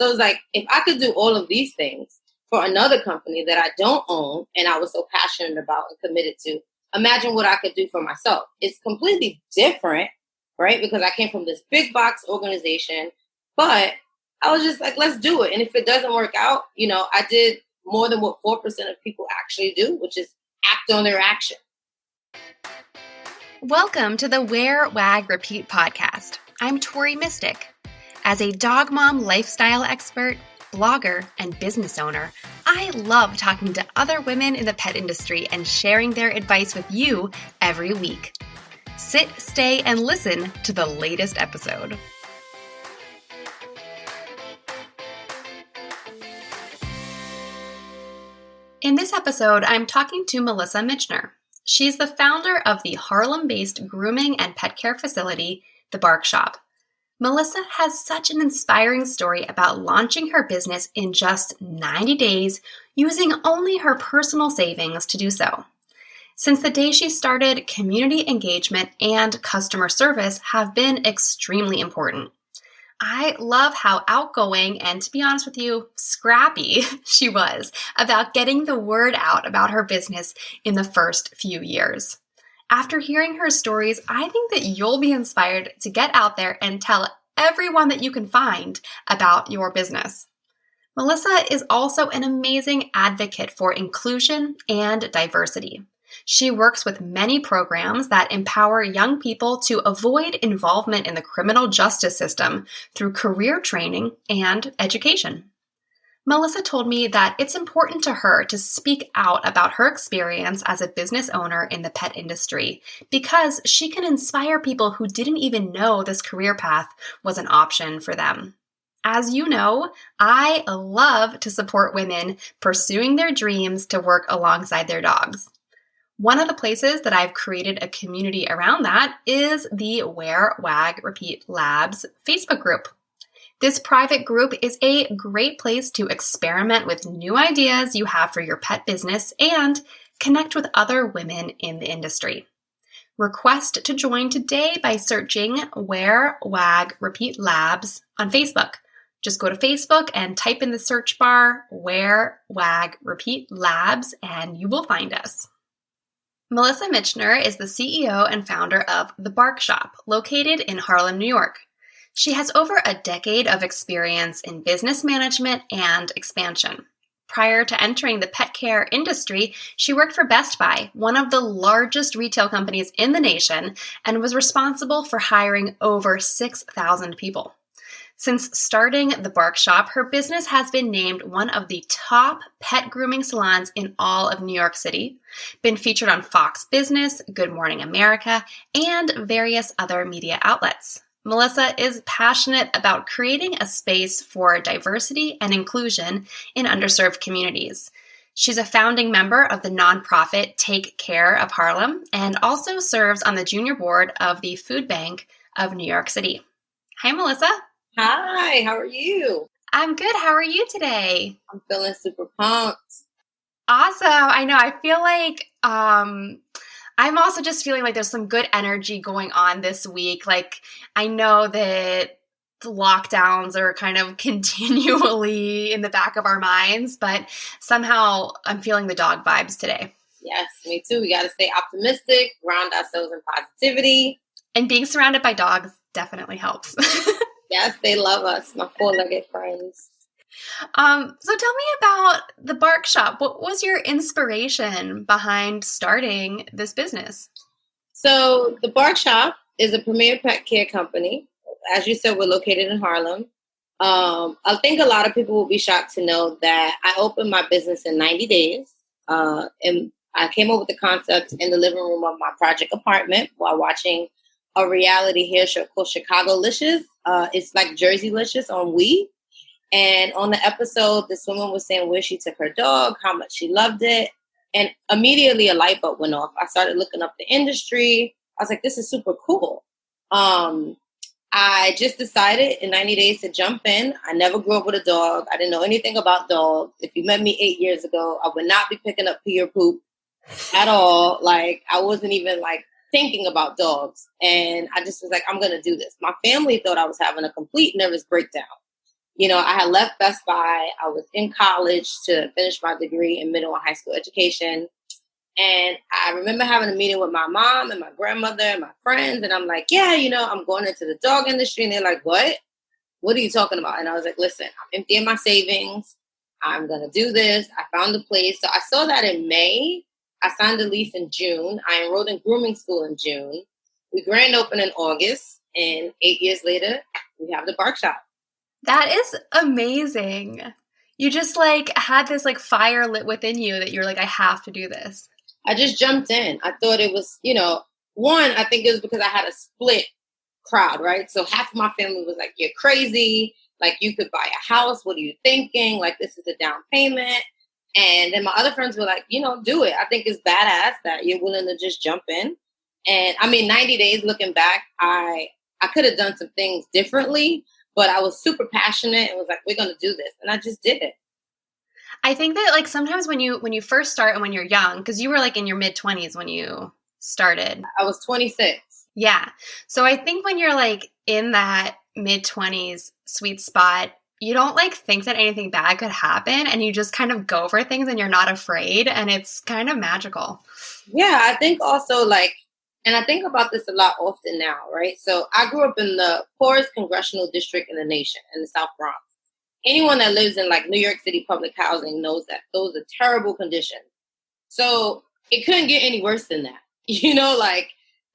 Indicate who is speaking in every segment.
Speaker 1: So it's like, if I could do all of these things for another company that I don't own and I was so passionate about and committed to, imagine what I could do for myself. It's completely different, right? Because I came from this big box organization, but I was just like, let's do it. And if it doesn't work out, I did more than what 4% of people actually do, which is act on their action.
Speaker 2: Welcome to the Wear, Wag, Repeat podcast. I'm Tori Mystic. As a dog mom lifestyle expert, blogger, and business owner, I love talking to other women in the pet industry and sharing their advice with you every week. Sit, stay, and listen to the latest episode. In this episode, I'm talking to Melissa Mitchner. She's the founder of the Harlem-based grooming and pet care facility, the Bark Shoppe. Melissa has such an inspiring story about launching her business in just 90 days, using only her personal savings to do so. Since the day she started, community engagement and customer service have been extremely important. I love how outgoing and, to be honest with you, scrappy she was about getting the word out about her business in the first few years. After hearing her stories, I think that you'll be inspired to get out there and tell everyone that you can find about your business. Melissa is also an amazing advocate for inclusion and diversity. She works with many programs that empower young people to avoid involvement in the criminal justice system through career training and education. Melissa told me that it's important to her to speak out about her experience as a business owner in the pet industry because she can inspire people who didn't even know this career path was an option for them. As you know, I love to support women pursuing their dreams to work alongside their dogs. One of the places that I've created a community around that is the Wear, Wag, Repeat Labs Facebook group. This private group is a great place to experiment with new ideas you have for your pet business and connect with other women in the industry. Request to join today by searching Wear, Wag, Repeat Labs on Facebook. Just go to Facebook and type in the search bar, Wear, Wag, Repeat Labs, and you will find us. Melissa Mitchner is the CEO and founder of the Bark Shoppe, located in Harlem, New York. She has over a decade of experience in business management and expansion. Prior to entering the pet care industry, she worked for Best Buy, one of the largest retail companies in the nation, and was responsible for hiring over 6,000 people. Since starting the Bark Shoppe, her business has been named one of the top pet grooming salons in all of New York City, been featured on Fox Business, Good Morning America, and various other media outlets. Melissa is passionate about creating a space for diversity and inclusion in underserved communities. She's a founding member of the nonprofit Take Care of Harlem and also serves on the junior board of the Food Bank of New York City. Hi, Melissa.
Speaker 1: Hi, how are you?
Speaker 2: I'm good. How are you today?
Speaker 1: I'm feeling super pumped.
Speaker 2: Awesome. I know. I feel like I'm also just feeling like there's some good energy going on this week. Like, I know that the lockdowns are kind of continually in the back of our minds, but somehow I'm feeling the dog vibes today.
Speaker 1: Yes, me too. We got to stay optimistic, ground ourselves in positivity.
Speaker 2: And being surrounded by dogs definitely helps.
Speaker 1: Yes, they love us, my four-legged friends.
Speaker 2: So tell me about the Bark Shoppe. What was your inspiration behind starting this business?
Speaker 1: So the Bark Shoppe is a premier pet care company. As you said, we're located in Harlem. I think a lot of people will be shocked to know that I opened my business in 90 days. And I came up with the concept in the living room of my project apartment while watching a reality hair show called Chicago-licious. It's like Jersey-licious on Wii. And on the episode, this woman was saying where she took her dog, how much she loved it. And immediately a light bulb went off. I started looking up the industry. I was like, this is super cool. I just decided in 90 days to jump in. I never grew up with a dog. I didn't know anything about dogs. If you met me 8 years ago, I would not be picking up pee or poop at all. Like, I wasn't even like thinking about dogs. And I just was like, I'm going to do this. My family thought I was having a complete nervous breakdown. I had left Best Buy. I was in college to finish my degree in middle and high school education. And I remember having a meeting with my mom and my grandmother and my friends. And I'm like, yeah, I'm going into the dog industry. And they're like, what? What are you talking about? And I was like, listen, I'm emptying my savings. I'm going to do this. I found a place. So I saw that in May. I signed a lease in June. I enrolled in grooming school in June. We grand opened in August. And 8 years later, we have the Bark Shoppe.
Speaker 2: That is amazing. You just had this fire lit within you that you're like, I have to do this.
Speaker 1: I just jumped in. I thought it was, one, I think it was because I had a split crowd, right? So half of my family was like, you're crazy. Like, you could buy a house. What are you thinking? Like, this is a down payment. And then my other friends were like, do it. I think it's badass that you're willing to just jump in. And 90 days looking back, I could have done some things differently, but I was super passionate and was like, we're going to do this. And I just did it.
Speaker 2: I think that sometimes when you first start and when you're young, because you were in your mid-20s when you started.
Speaker 1: I was 26.
Speaker 2: Yeah. So I think when you're in that mid-20s sweet spot, you don't think that anything bad could happen, and you just kind of go for things and you're not afraid, and it's kind of magical.
Speaker 1: Yeah, I think also and I think about this a lot often now, right? So I grew up in the poorest congressional district in the nation, in the South Bronx. Anyone that lives in New York City public housing knows that those are terrible conditions. So it couldn't get any worse than that.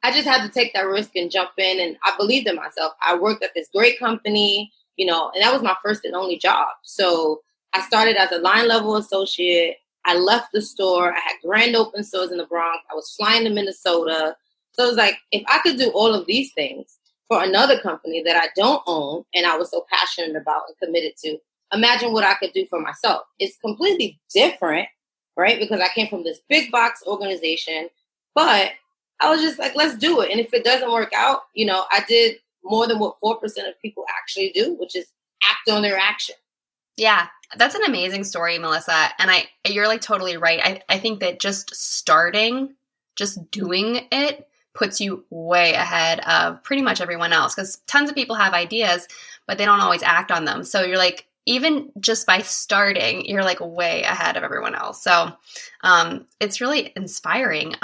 Speaker 1: I just had to take that risk and jump in, and I believed in myself. I worked at this great company, and that was my first and only job. So I started as a line level associate. I left the store. I had grand open stores in the Bronx. I was flying to Minnesota. So it was if I could do all of these things for another company that I don't own and I was so passionate about and committed to, imagine what I could do for myself. It's completely different, right? Because I came from this big box organization, but I was just like, let's do it. And if it doesn't work out, I did more than what 4% of people actually do, which is act on their action.
Speaker 2: Yeah, that's an amazing story, Melissa. And you're totally right. I think that just starting, just doing it puts you way ahead of pretty much everyone else, because tons of people have ideas, but they don't always act on them. So you're even just by starting, you're way ahead of everyone else. So it's really inspiring.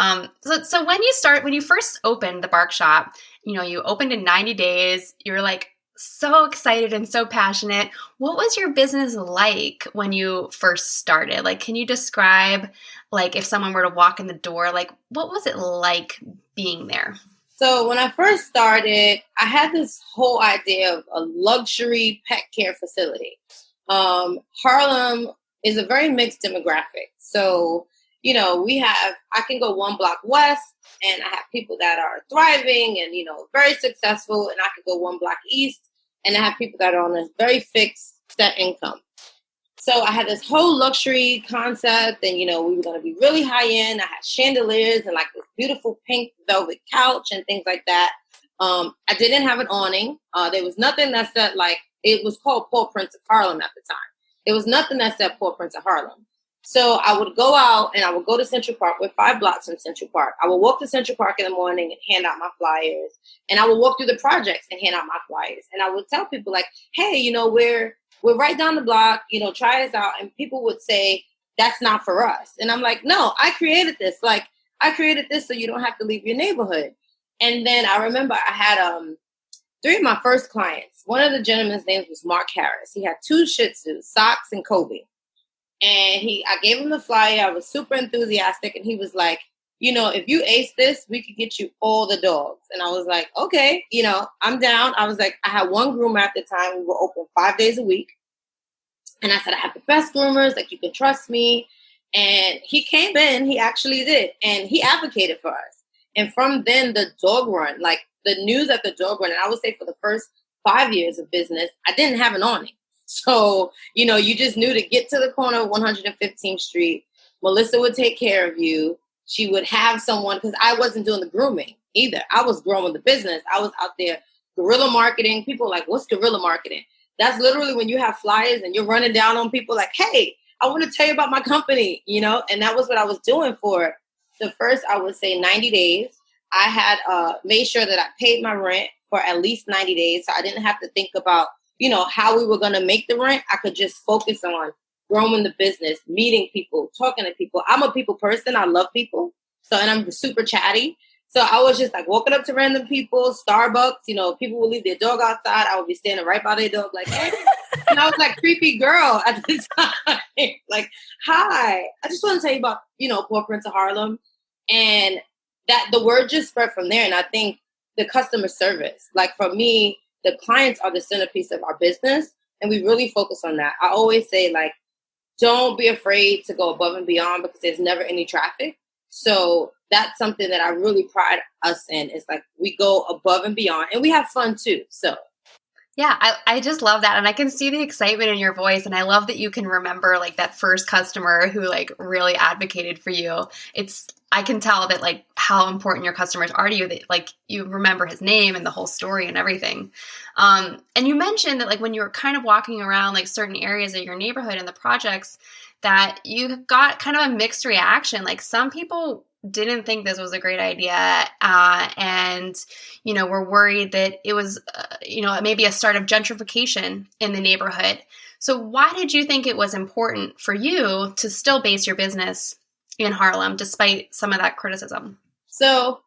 Speaker 2: So when you first opened the Bark Shoppe, you opened in 90 days, you were so excited and so passionate. What was your business like when you first started? Can you describe, if someone were to walk in the door, what was it like being there?
Speaker 1: So when I first started, I had this whole idea of a luxury pet care facility. Harlem is a very mixed demographic. So, I can go one block west and I have people that are thriving and, very successful. And I could go one block east and I have people that are on a very fixed set income. So I had this whole luxury concept and, we were going to be really high end. I had chandeliers and this beautiful pink velvet couch and things like that. I didn't have an awning. There was nothing that said it was called Poor Prince of Harlem at the time. There was nothing that said Poor Prince of Harlem. So I would go out and I would go to Central Park. We're 5 blocks from Central Park. I would walk to Central Park in the morning and hand out my flyers. And I would walk through the projects and hand out my flyers. And I would tell people hey, we're right down the block, try us out. And people would say, that's not for us. And I'm like, no, I created this. I created this so you don't have to leave your neighborhood. And then I remember I had 3 of my first clients. One of the gentlemen's names was Mark Harris. He had 2 Shih Tzus, Socks and Kobe. And I gave him the flyer. I was super enthusiastic. And he was like, if you ace this, we could get you all the dogs. And I was like, okay, I'm down. I was like, I had one groomer at the time. We were open 5 days a week. And I said, I have the best groomers. You can trust me. And he came in. He actually did. And he advocated for us. And from then, the dog run, the news at the dog run, and I would say for the first 5 years of business, I didn't have an awning. So, you just knew to get to the corner of 115th Street. Melissa would take care of you. She would have someone, because I wasn't doing the grooming either. I was growing the business. I was out there guerrilla marketing. People are like, what's guerrilla marketing? That's literally when you have flyers and you're running down on people hey, I want to tell you about my company, and that was what I was doing for the first, I would say 90 days. I had made sure that I paid my rent for at least 90 days. So I didn't have to think about, how we were going to make the rent. I could just focus on growing the business, meeting people, talking to people. I'm a people person. I love people. And I'm super chatty. So I was just like walking up to random people, Starbucks, people would leave their dog outside. I would be standing right by their dog like, hey. And I was like creepy girl at the time. Like, hi, I just want to tell you about, Poor Prince of Harlem. And that the word just spread from there. And I think the customer service, like for me, the clients are the centerpiece of our business. And we really focus on that. I always say, like, don't be afraid to go above and beyond because there's never any traffic. So that's something that I really pride us in. It's like we go above and beyond and we have fun too. So
Speaker 2: yeah, I just love that. And I can see the excitement in your voice. And I love that you can remember like that first customer who like really advocated for you. I can tell that like how important your customers are to you, that like you remember his name and the whole story and everything. And you mentioned that like when you were kind of walking around like certain areas of your neighborhood and the projects that you got kind of a mixed reaction. Like some people didn't think this was a great idea and, were worried that it was, maybe a start of gentrification in the neighborhood. So why did you think it was important for you to still base your business in Harlem despite some of that criticism?
Speaker 1: So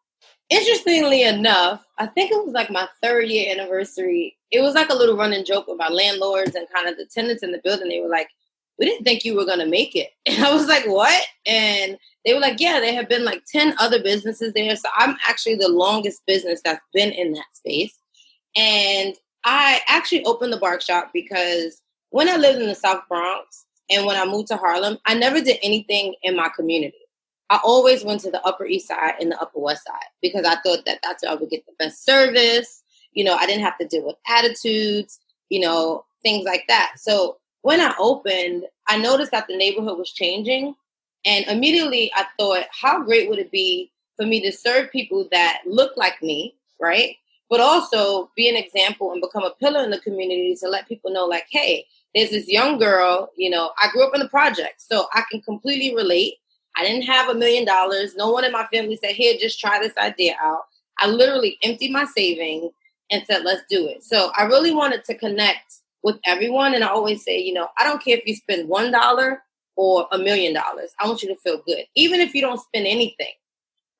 Speaker 1: interestingly enough, I think it was like my 3rd year anniversary. It was like a little running joke about landlords and kind of the tenants in the building. They were like, we didn't think you were going to make it. And I was like, what? And they were like, yeah, there have been like 10 other businesses there. So I'm actually the longest business that's been in that space. And I actually opened the Bark Shop because when I lived in the South Bronx and when I moved to Harlem, I never did anything in my community. I always went to the Upper East Side and the Upper West Side because I thought that that's where I would get the best service. I didn't have to deal with attitudes, things like that. So when I opened, I noticed that the neighborhood was changing. And immediately I thought, how great would it be for me to serve people that look like me, right? But also be an example and become a pillar in the community to let people know, like, hey, there's this young girl, I grew up in the projects, so I can completely relate. I didn't have $1 million. No one in my family said, here, just try this idea out. I literally emptied my savings and said, let's do it. So I really wanted to connect with everyone. And I always say, I don't care if you spend $1 or $1 million. I want you to feel good. Even if you don't spend anything,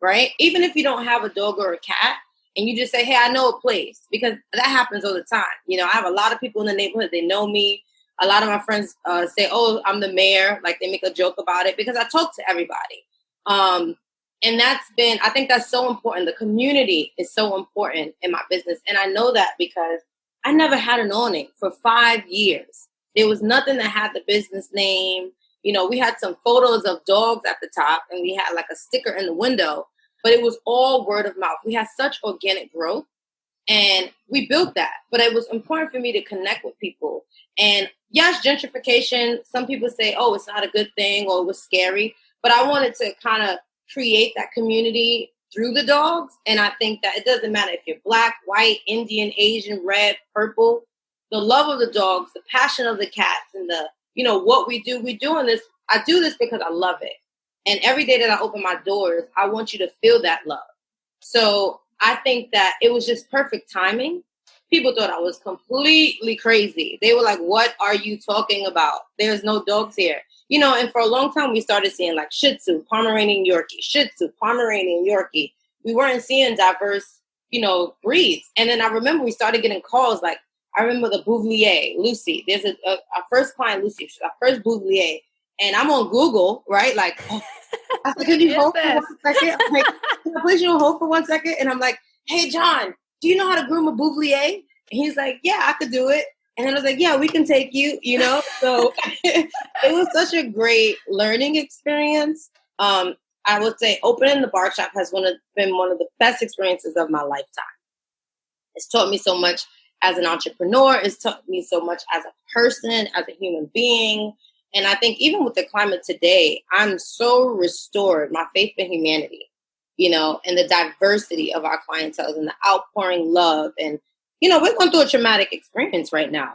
Speaker 1: right? Even if you don't have a dog or a cat and you just say, hey, I know a place, because that happens all the time. I have a lot of people in the neighborhood. They know me. A lot of my friends say, oh, I'm the mayor. Like they make a joke about it because I talk to everybody. And I think that's so important. The community is so important in my business. And I know that because I never had an awning for 5 years. There was nothing that had the business name. We had some photos of dogs at the top and we had like a sticker in the window, but it was all word of mouth. We had such organic growth and we built that, but it was important for me to connect with people. And yes, gentrification, some people say, oh, it's not a good thing or it was scary, but I wanted to kind of create that community through the dogs. And I think that it doesn't matter if you're Black, white, Indian, Asian, red, purple, the love of the dogs, the passion of the cats, and what we do. I do this because I love it. And every day that I open my doors, I want you to feel that love. So I think that it was just perfect timing. People thought I was completely crazy. They were like, what are you talking about? There's no dogs here. And for a long time, we started seeing like Shih Tzu, Pomeranian Yorkie, Shih Tzu, Pomeranian Yorkie. We weren't seeing diverse, breeds. And then I remember we started getting calls. Like, I remember the Bouvier, Lucy. There's our first client, Lucy. She's our first Bouvier. And I'm on Google, right? Like, I said, can you hold for 1 second? I'm like, can I place you on hold for 1 second? And I'm like, hey, John, do you know how to groom a Bouvier? And he's like, yeah, I could do it. And then I was like, yeah, we can take you, So it was such a great learning experience. I would say opening the Bark Shop has been one of the best experiences of my lifetime. It's taught me so much as an entrepreneur. It's taught me so much as a person, as a human being. And I think even with the climate today, I'm so restored, my faith in humanity, and the diversity of our clientele and the outpouring love. And, we're going through a traumatic experience right now,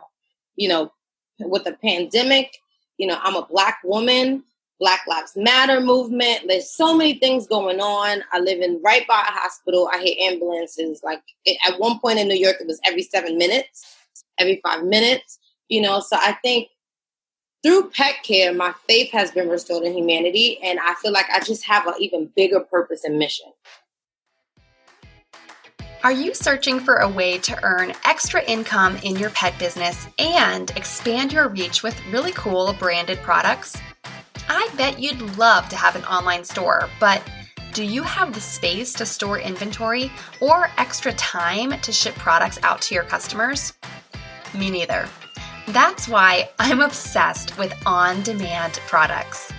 Speaker 1: with the pandemic. I'm a Black woman, Black Lives Matter movement. There's so many things going on. I live right by a hospital. I hear ambulances. Like at one point in New York, it was every 7 minutes. every 5 minutes, so I think through pet care, my faith has been restored in humanity. And I feel like I just have an even bigger purpose and mission.
Speaker 2: Are you searching for a way to earn extra income in your pet business and expand your reach with really cool branded products? I bet you'd love to have an online store, but do you have the space to store inventory or extra time to ship products out to your customers? Me neither. That's why I'm obsessed with on-demand products.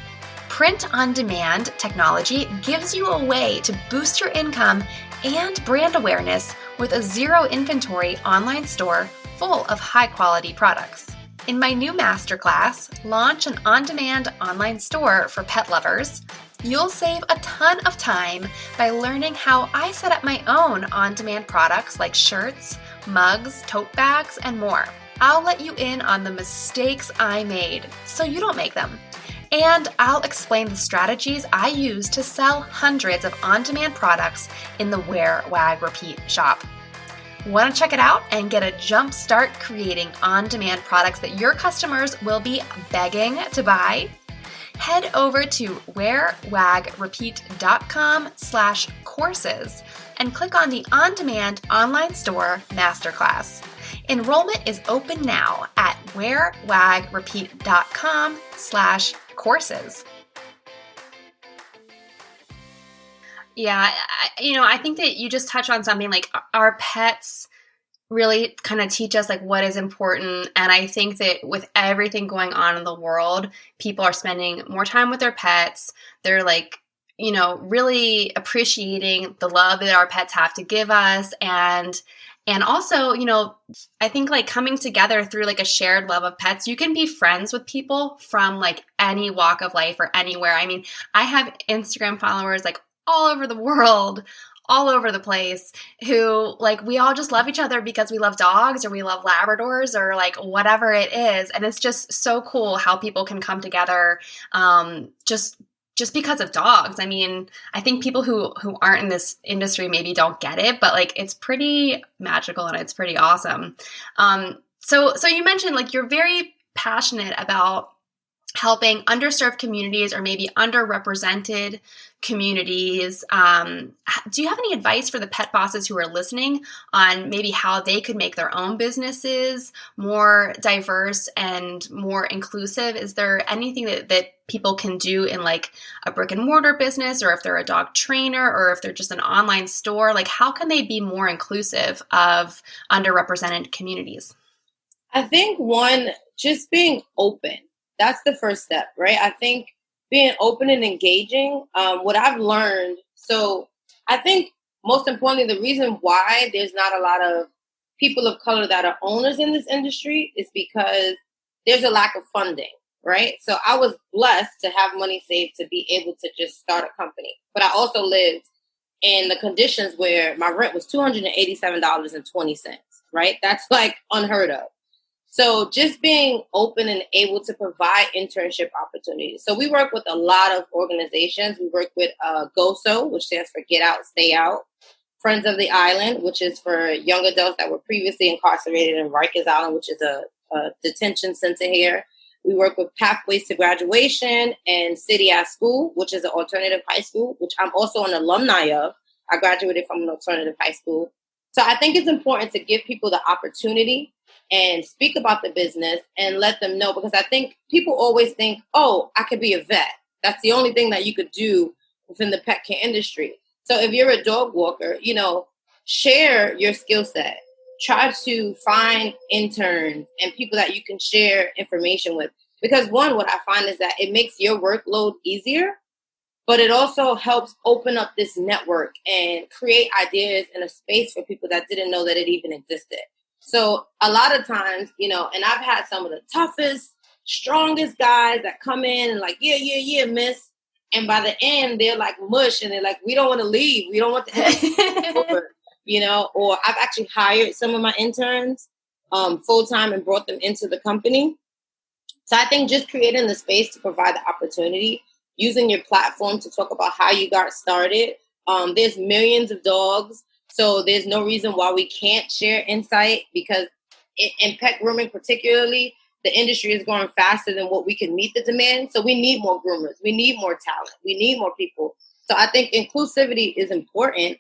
Speaker 2: Print-on-demand technology gives you a way to boost your income and brand awareness with a zero inventory online store full of high-quality products. In my new masterclass, Launch an On-Demand Online Store for Pet Lovers, you'll save a ton of time by learning how I set up my own on-demand products like shirts, mugs, tote bags, and more. I'll let you in on the mistakes I made so you don't make them. And I'll explain the strategies I use to sell hundreds of on-demand products in the Wear, Wag, Repeat shop. Want to check it out and get a jump start creating on-demand products that your customers will be begging to buy? Head over to wearwagrepeat.com/courses and click on the On-Demand Online Store Masterclass. Enrollment is open now at wearwagrepeat.com/courses. Yeah, I think that you just touch on something like our pets really kind of teach us like what is important. And I think that with everything going on in the world, people are spending more time with their pets. They're like, really appreciating the love that our pets have to give us. And also, I think like coming together through like a shared love of pets, you can be friends with people from like any walk of life or anywhere. I mean, I have Instagram followers like all over the world, all over the place, who like we all just love each other because we love dogs or we love Labradors or like whatever it is. And it's just so cool how people can come together just because of dogs. I mean, I think people who aren't in this industry maybe don't get it, but like it's pretty magical and it's pretty awesome. So you mentioned like you're very passionate about helping underserved communities or maybe underrepresented communities. Do you have any advice for the pet bosses who are listening on maybe how they could make their own businesses more diverse and more inclusive? Is there anything that people can do in like a brick and mortar business, or if they're a dog trainer, or if they're just an online store? Like how can they be more inclusive of underrepresented communities?
Speaker 1: I think one, just being open. That's the first step, right? I think being open and engaging, what I've learned. So I think most importantly, the reason why there's not a lot of people of color that are owners in this industry is because there's a lack of funding, right? So I was blessed to have money saved to be able to just start a company. But I also lived in the conditions where my rent was $287.20, right? That's like unheard of. So just being open and able to provide internship opportunities. So we work with a lot of organizations. We work with GOSO, which stands for Get Out, Stay Out. Friends of the Island, which is for young adults that were previously incarcerated in Rikers Island, which is a detention center here. We work with Pathways to Graduation and City at School, which is an alternative high school, which I'm also an alumni of. I graduated from an alternative high school. So I think it's important to give people the opportunity and speak about the business and let them know, because I think people always think, oh, I could be a vet. That's the only thing that you could do within the pet care industry. So if you're a dog walker, share your skill set. Try to find interns and people that you can share information with. Because one, what I find is that it makes your workload easier, but it also helps open up this network and create ideas in a space for people that didn't know that it even existed. So a lot of times, and I've had some of the toughest, strongest guys that come in and like, yeah, miss. And by the end, they're like mush and they're like, we don't want to leave. We don't want to end over, or I've actually hired some of my interns full-time and brought them into the company. So I think just creating the space to provide the opportunity, using your platform to talk about how you got started. There's millions of dogs. So there's no reason why we can't share insight, because in pet grooming particularly, the industry is growing faster than what we can meet the demand. So we need more groomers. We need more talent. We need more people. So I think inclusivity is important.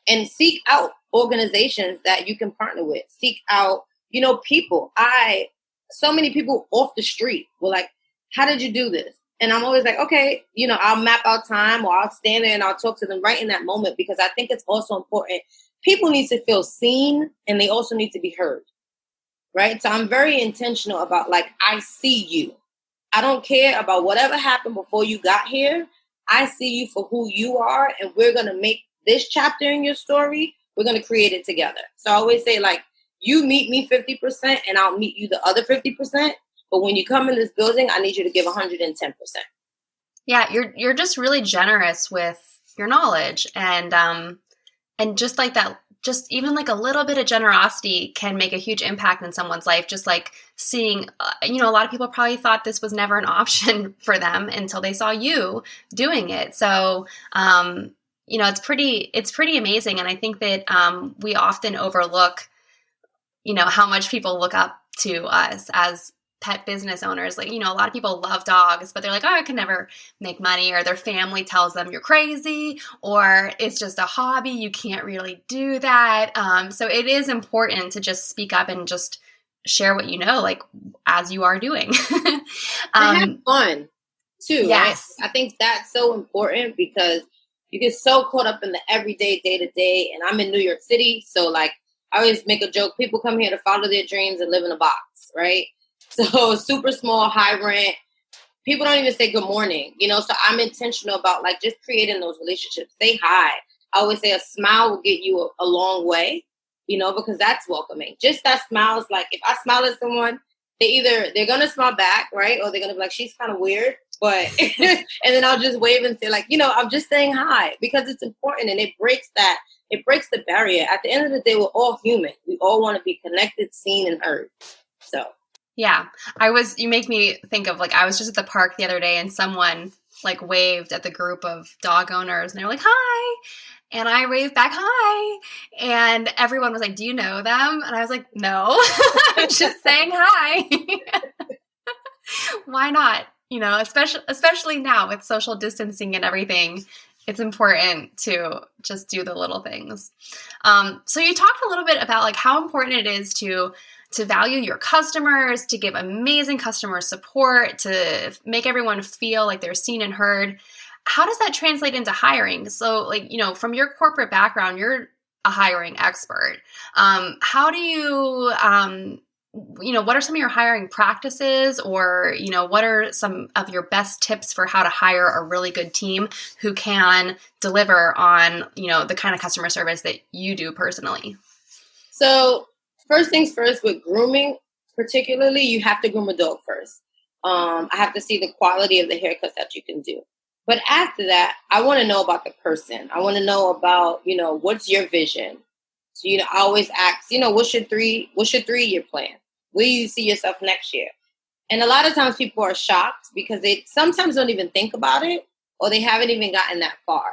Speaker 1: And seek out organizations that you can partner with. Seek out, people. So many people off the street were like, how did you do this? And I'm always like, okay, I'll map out time, or I'll stand there and I'll talk to them right in that moment, because I think it's also important. People need to feel seen, and they also need to be heard. Right. So I'm very intentional about, like, I see you. I don't care about whatever happened before you got here. I see you for who you are, and we're going to make this chapter in your story. We're going to create it together. So I always say, like, you meet me 50% and I'll meet you the other 50%. But when you come in this building, I need you to give 110%.
Speaker 2: Yeah, you're just really generous with your knowledge, and just like that, just even like a little bit of generosity can make a huge impact in someone's life. Just like seeing, a lot of people probably thought this was never an option for them until they saw you doing it. So, it's pretty amazing. And I think that we often overlook, how much people look up to us as pet business owners. Like, a lot of people love dogs, but they're like, oh, I can never make money, or their family tells them you're crazy, or it's just a hobby. You can't really do that. So it is important to just speak up and just share what you know, like, as you are doing.
Speaker 1: And have fun too.
Speaker 2: Yes.
Speaker 1: Right? I think that's so important, because you get so caught up in the everyday, day to day. And I'm in New York City. So, like, I always make a joke. People come here to follow their dreams and live in a box, right? So super small, high rent. People don't even say good morning, so I'm intentional about, like, just creating those relationships. Say hi. I always say a smile will get you a long way, because that's welcoming. Just that smile is, like, if I smile at someone, they're going to smile back, right? Or they're going to be like, she's kind of weird. But, and then I'll just wave and say, like, I'm just saying hi, because it's important, and it breaks the barrier. At the end of the day, we're all human. We all want to be connected, seen, and heard. So.
Speaker 2: Yeah, you make me think of, like, I was just at the park the other day and someone, like, waved at the group of dog owners and they were like, hi. And I waved back, hi. And everyone was like, do you know them? And I was like, no, I'm just saying hi. Why not? Especially now with social distancing and everything, it's important to just do the little things. So you talked a little bit about, like, how important it is to value your customers, to give amazing customer support, to make everyone feel like they're seen and heard. How does that translate into hiring? So, like, from your corporate background, you're a hiring expert. How do you, what are some of your hiring practices, or, what are some of your best tips for how to hire a really good team who can deliver on, the kind of customer service that you do personally?
Speaker 1: So, first things first, with grooming particularly, you have to groom a dog first. I have to see the quality of the haircuts that you can do. But after that, I want to know about the person. I want to know about, what's your vision? So, I always ask, what's your 3-year plan? Where do you see yourself next year? And a lot of times people are shocked because they sometimes don't even think about it, or they haven't even gotten that far.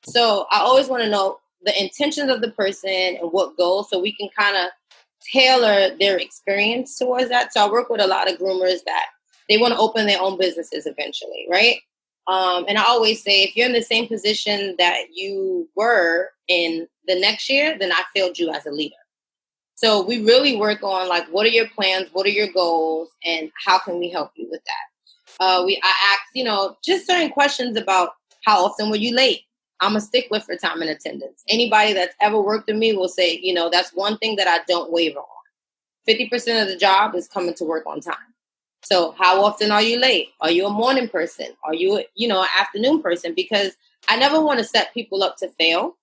Speaker 1: So I always want to know the intentions of the person and what goals, so we can kind of tailor their experience towards that. So I work with a lot of groomers that they want to open their own businesses eventually, right? And I always say, if you're in the same position that you were in the next year, then I failed you as a leader. So we really work on, like, what are your plans? What are your goals? And how can we help you with that? I ask, just certain questions about how often were you late? I'm a stickler for time and attendance. Anybody that's ever worked with me will say, that's one thing that I don't waver on. 50% of the job is coming to work on time. So how often are you late? Are you a morning person? Are you, an afternoon person? Because I never want to set people up to fail,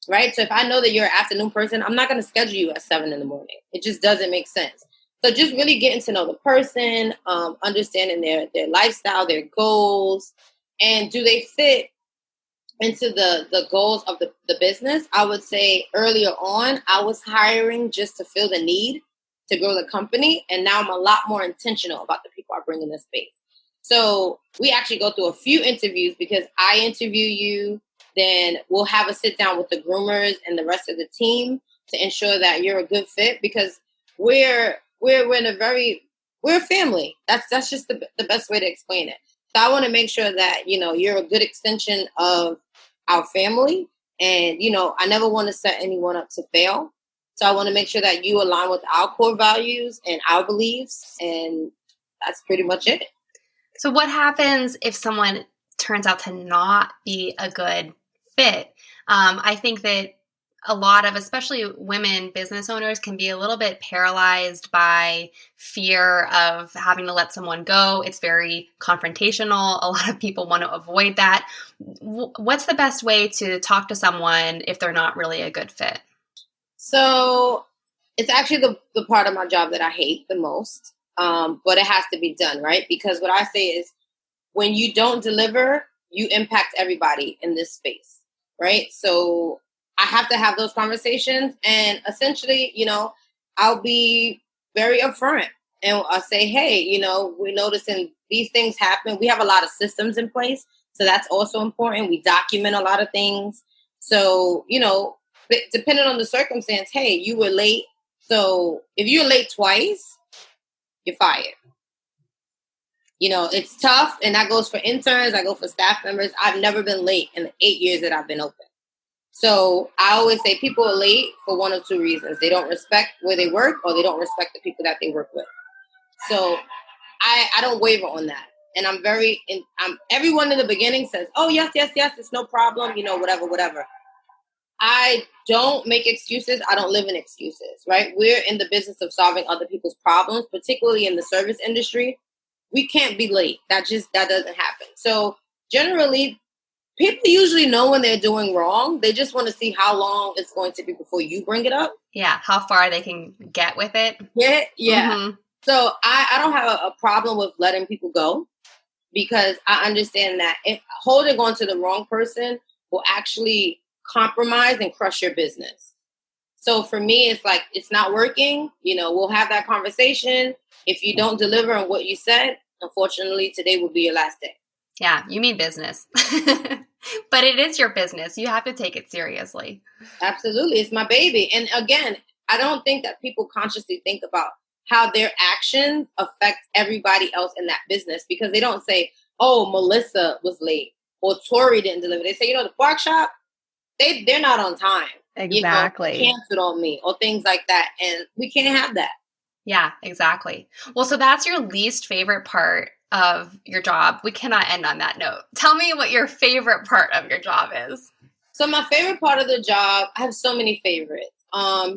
Speaker 1: right? So if I know that you're an afternoon person, I'm not going to schedule you at 7 a.m. It just doesn't make sense. So just really getting to know the person, understanding their lifestyle, their goals, and do they fit into the goals of the business. I would say earlier on, I was hiring just to fill the need to grow the company. And now I'm a lot more intentional about the people I bring in the space. So we actually go through a few interviews, because I interview you, then we'll have a sit down with the groomers and the rest of the team to ensure that you're a good fit. Because we're in a very, we're a family. That's just the best way to explain it. So I want to make sure that, you're a good extension of our family. And, I never want to set anyone up to fail. So I want to make sure that you align with our core values and our beliefs. And that's pretty much it.
Speaker 2: So what happens if someone turns out to not be a good fit? I think that a lot of, especially women business owners, can be a little bit paralyzed by fear of having to let someone go. It's very confrontational. A lot of people want to avoid that. What's the best way to talk to someone if they're not really a good fit?
Speaker 1: So it's actually the part of my job that I hate the most, but it has to be done, right? Because what I say is, when you don't deliver, you impact everybody in this space, right? So I have to have those conversations, and essentially, I'll be very upfront and I'll say, hey, we're noticing these things happen. We have a lot of systems in place, so that's also important. We document a lot of things. So, depending on the circumstance, hey, you were late. So if you're late twice, you're fired. It's tough, and that goes for interns. I go for staff members. I've never been late in the 8 years that I've been open. So I always say people are late for one of two reasons. They don't respect where they work, or they don't respect the people that they work with. So I don't waver on that. And everyone in the beginning says, oh, yes, it's no problem, whatever. I don't make excuses. I don't live in excuses, right? We're in the business of solving other people's problems, particularly in the service industry. We can't be late. That doesn't happen. So generally, people usually know when they're doing wrong. They just want to see how long it's going to be before you bring it up.
Speaker 2: Yeah, how far they can get with it.
Speaker 1: Yeah.
Speaker 2: Mm-hmm.
Speaker 1: So I don't have a problem with letting people go, because I understand that holding on to the wrong person will actually compromise and crush your business. So for me, it's like, it's not working. We'll have that conversation. If you don't deliver on what you said, unfortunately, today will be your last day.
Speaker 2: Yeah, you mean business. But it is your business. You have to take it seriously.
Speaker 1: Absolutely. It's my baby. And again, I don't think that people consciously think about how their actions affect everybody else in that business, because they don't say, oh, Melissa was late or Tori didn't deliver. They say, the Bark Shoppe, they're not on time.
Speaker 2: Exactly.
Speaker 1: Canceled on me or things like that. And we can't have that.
Speaker 2: Yeah, exactly. Well, so that's your least favorite part of your job. We cannot end on that note. Tell me what your favorite part of your job is.
Speaker 1: So my favorite part of the job, I have so many favorites.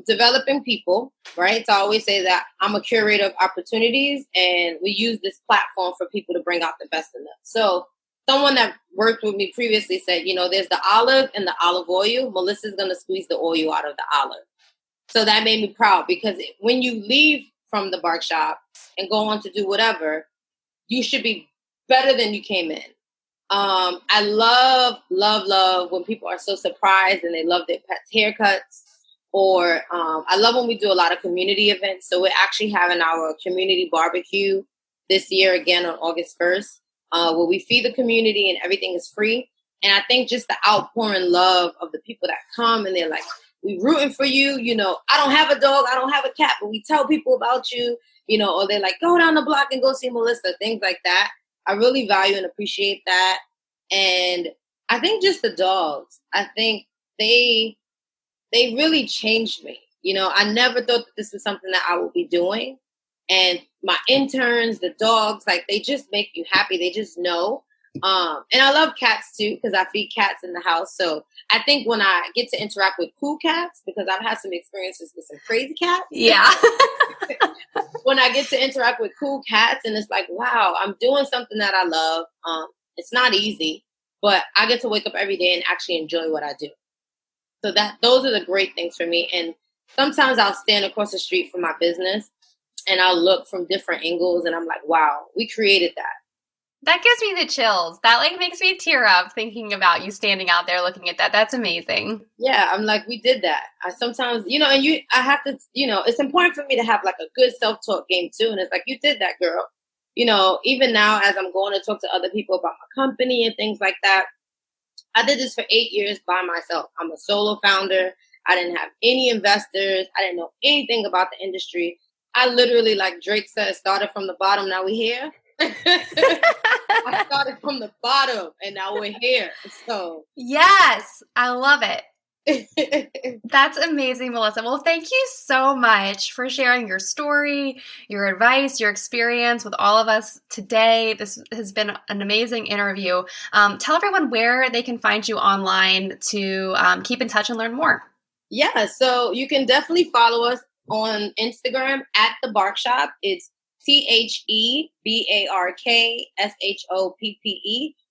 Speaker 1: Developing people, right? So I always say that I'm a curator of opportunities, and we use this platform for people to bring out the best in them. So someone that worked with me previously said, there's the olive and the olive oil. Melissa's going to squeeze the oil out of the olive. So that made me proud, because when you leave from the Bark Shoppe and go on to do whatever, you should be better than you came in. I love when people are so surprised and they love their pets' haircuts. Or I love when we do a lot of community events. So we're actually having our community barbecue this year again on August 1st, where we feed the community and everything is free. And I think just the outpouring love of the people that come, and they're like, we rooting for you. I don't have a dog, I don't have a cat, but we tell people about you, or they're like, go down the block and go see Melissa, things like that. I really value and appreciate that. And I think just the dogs, I think they really changed me. I never thought that this was something that I would be doing. And my interns, the dogs, like, they just make you happy. They just know. And I love cats too, because I feed cats in the house. So I think when I get to interact with cool cats, because I've had some experiences with some crazy cats.
Speaker 2: Yeah.
Speaker 1: When I get to interact with cool cats, and it's like, wow, I'm doing something that I love. It's not easy, but I get to wake up every day and actually enjoy what I do. So those are the great things for me. And sometimes I'll stand across the street from my business and I'll look from different angles, and I'm like, wow, we created that.
Speaker 2: That gives me the chills. That makes me tear up thinking about you standing out there looking at that. That's amazing.
Speaker 1: Yeah, I'm like, we did that. I sometimes, I have to, it's important for me to have like a good self-talk game too. And it's like, you did that, girl. Even now as I'm going to talk to other people about my company and things like that, I did this for 8 years by myself. I'm a solo founder. I didn't have any investors. I didn't know anything about the industry. I literally, like Drake said, started from the bottom. Now we're here. I started from the bottom and now we're here. So
Speaker 2: yes, I love it. That's amazing, Melissa. Well, thank you so much for sharing your story, your advice, your experience with all of us today. This has been an amazing interview. Tell everyone where they can find you online to keep in touch and learn more.
Speaker 1: Yeah, so you can definitely follow us on Instagram at the Bark Shoppe. It's TheBarkshoppe.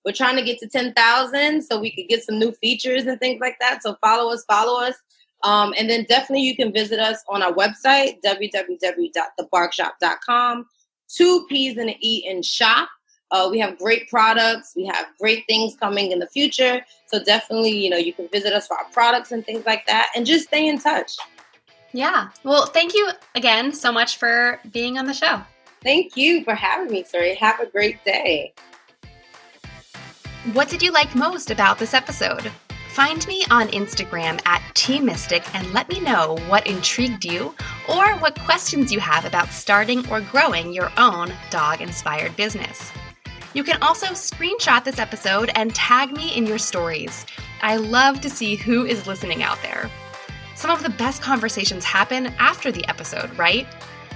Speaker 1: We're trying to get to 10,000 so we could get some new features and things like that. So follow us. And then definitely you can visit us on our website, www.thebarkshoppe.com. 2 P's and an E in shop. We have great products. We have great things coming in the future. So definitely, you can visit us for our products and things like that and just stay in touch.
Speaker 2: Yeah. Well, thank you again so much for being on the show.
Speaker 1: Thank you for having me, Suri. Have a great day.
Speaker 2: What did you like most about this episode? Find me on Instagram at TMystic and let me know what intrigued you or what questions you have about starting or growing your own dog-inspired business. You can also screenshot this episode and tag me in your stories. I love to see who is listening out there. Some of the best conversations happen after the episode, right?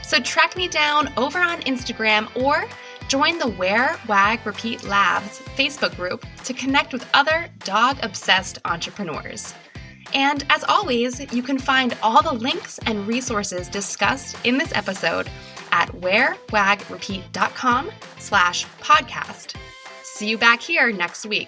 Speaker 2: So track me down over on Instagram or join the Wear, Wag, Repeat Labs Facebook group to connect with other dog-obsessed entrepreneurs. And as always, you can find all the links and resources discussed in this episode at wearwagrepeat.com/podcast. See you back here next week.